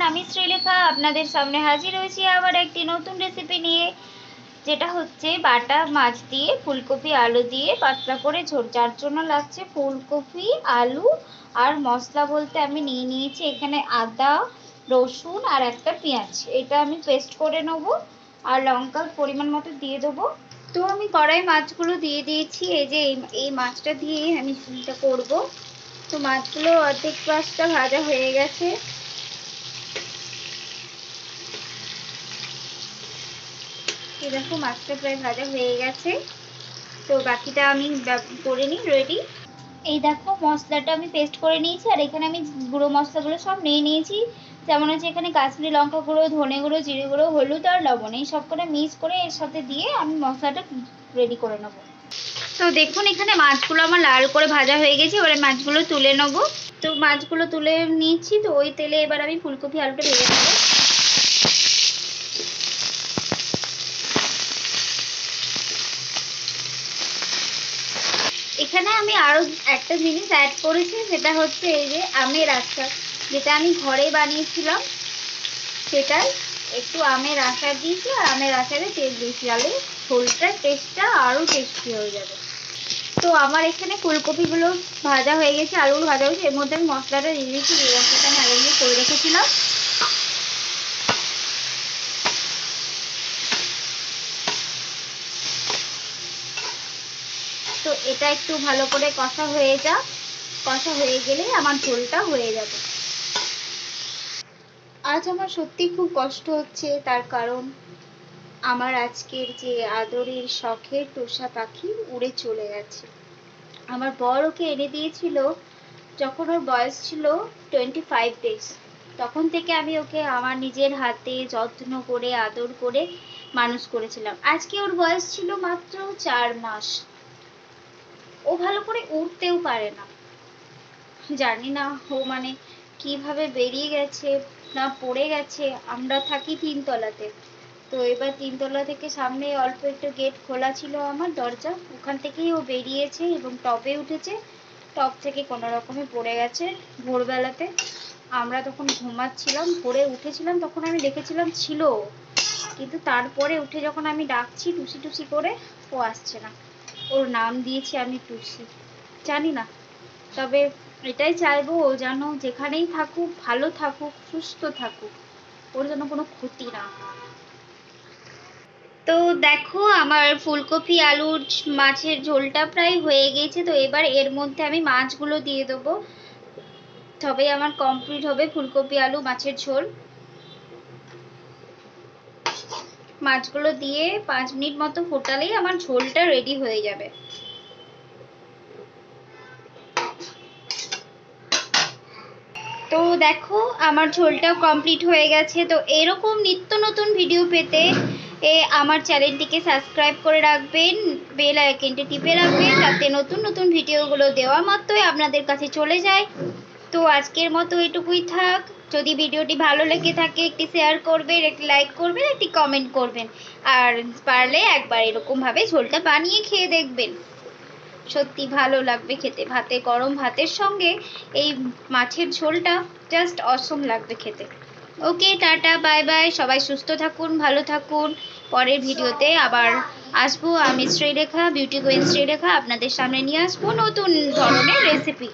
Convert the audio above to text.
আমি শ্রীলেখা আপনাদের সামনে হাজির হয়েছি আবার একটি নতুন রেসিপি নিয়ে, যেটা হচ্ছে বাটা মাছ দিয়ে ফুলকপি আলু দিয়ে পাতলা করে ঝোল। যার জন্য লাগছে ফুলকপি আলু আর মশলা বলতে আমি নিয়ে নিয়েছি এখানে আদা রসুন আর একটা পেঁয়াজ। এটা আমি পেস্ট করে নেব আর লঙ্কা পরিমাণ মতো দিয়ে দেবো। তো আমি কড়াই মাছগুলো দিয়ে দিয়েছি। এই যে এই মাছটা দিয়ে আমি ঝোলটা করব। তো মাছগুলো অর্ধেক পাঁচটা ভাজা হয়ে গেছে। এই দেখো মাছটা প্রায় ভাজা হয়ে গেছে। তো বাকিটা আমি করে নিই রেডি। এই দেখো মশলাটা আমি পেস্ট করে নিয়েছি আর এখানে আমি গুঁড়ো মশলাগুলো সব নিয়ে নিয়েছি। যেমন আছে এখানে কাশ্মীরি লঙ্কা গুঁড়ো, ধনে গুঁড়ো, জিরে গুঁড়ো, হলুদ আর লবণ, এই সব করে মিক্স করে এর সাথে দিয়ে আমি মশলাটা রেডি করে নেব। তো দেখুন এখানে মাছগুলো আমার লাল করে ভাজা হয়ে গেছে। এবারে মাছগুলো তুলে নেব। তো মাছগুলো তুলে নিয়েছি। তো ওই তেলে এবার আমি ফুলকপি আলুটা ভেজে নেব। এখানে আমি আরও একটা জিনিস অ্যাড করেছি, সেটা হচ্ছে এই যে আমের আচার, যেটা আমি ঘরে বানিয়েছিলাম। সেটাই একটু আমের আচার দিয়েছি আর আমের আচারে তেল দিয়েছি, তাহলে ঝোলটার টেস্টটা আরও টেস্টি হয়ে যাবে। তো আমার এখানে ফুলকপিগুলো ভাজা হয়ে গেছে, আলুগুলো ভাজা হয়েছে। এর মধ্যে আমি মশলাটা দিয়ে দিয়েছি, যে মশলাটা আমি আলুগুলো করে রেখেছিলাম। তো এটা একটু ভালো করে কষা হয়ে যাক। কষা হয়ে গেলেই আমার ঝোলটা হয়ে যাবে। আজ আমার সত্যি খুব কষ্ট হচ্ছে, তার কারণ আমার আজকের যে আদরের শখের তোষা পাখি উড়ে চলে গেছে। আমার বর ওকে এনে দিয়েছিল যখন ওর বয়স ছিল 25 ডেজ। তখন থেকে আমি ওকে আমার নিজের হাতে যত্ন করে আদর করে মানুষ করেছিলাম। আজকে ওর বয়স ছিল মাত্র 4 মাস। ও ভালো করে উঠতেও পারে না। জানি না ও মানে কিভাবে বেরিয়ে গেছে না পড়ে গেছে। আমরা থাকি 3 তলাতে। তো এবার 3 তলা থেকে সামনে অল্প একটু গেট খোলা ছিল আমার দরজা, ওখান থেকেই ও বেরিয়েছে এবং টবে উঠেছে। টব থেকে কোনো রকমে পড়ে গেছে ভোরবেলাতে। আমরা তখন ঘুমাচ্ছিলাম, ভোরে উঠেছিলাম, তখন আমি দেখেছিলাম ছিল, কিন্তু তারপরে উঠে যখন আমি ডাকছি টুসি টুসি করে, ও আসছে না। ওর নাম দিয়েছি আমি টুসি। জানি না, তবে এটাই চাইবো ও যেন যেখানেই থাকুক ভালো থাকুক, সুস্থ থাকুক, ওর যেন কোনো ক্ষতি না হয়। তো দেখো আমার ফুলকপি আলুর মাছের ঝোলটা প্রায় হয়ে গেছে। তো এবার এর মধ্যে আমি মাছগুলো দিয়ে দেবো, তবেই আমার কমপ্লিট হবে ফুলকপি আলু মাছের ঝোল। মাছগুলো দিয়ে 5 মিনিট মতো ফোটালেই আমার ঝোলটা রেডি হয়ে যাবে। তো দেখো আমার ঝোলটাও কমপ্লিট হয়ে গেছে। তো এরকম নিত্য নতুন ভিডিও পেতে আমার চ্যানেলটিকে সাবস্ক্রাইব করে রাখবেন, বেল আইকনটি টিপে রাখবেন, যাতে নতুন নতুন ভিডিওগুলো দেওয়া মাত্রই আপনাদের কাছে চলে যায়। তো আজকের মতো এটুকুই থাক। যদি ভিডিওটি ভালো লেগে থাকে একটি শেয়ার করবেন, একটি লাইক করবেন, একটি কমেন্ট করবেন, আর পারলে একবার এরকমভাবে ঝোলটা বানিয়ে খেয়ে দেখবেন। সত্যি ভালো লাগবে খেতে। ভাতে, গরম ভাতের সঙ্গে এই মাছের ঝোলটা জাস্ট অসম লাগবে খেতে। ওকে, টাটা, বাই বাই। সবাই সুস্থ থাকুন, ভালো থাকুন। পরের ভিডিওতে আবার আসবো। আমি শ্রীলেখা, বিউটি কুইন শ্রীলেখা, আপনাদের সামনে নিয়ে আসবো নতুন ধরনের রেসিপি।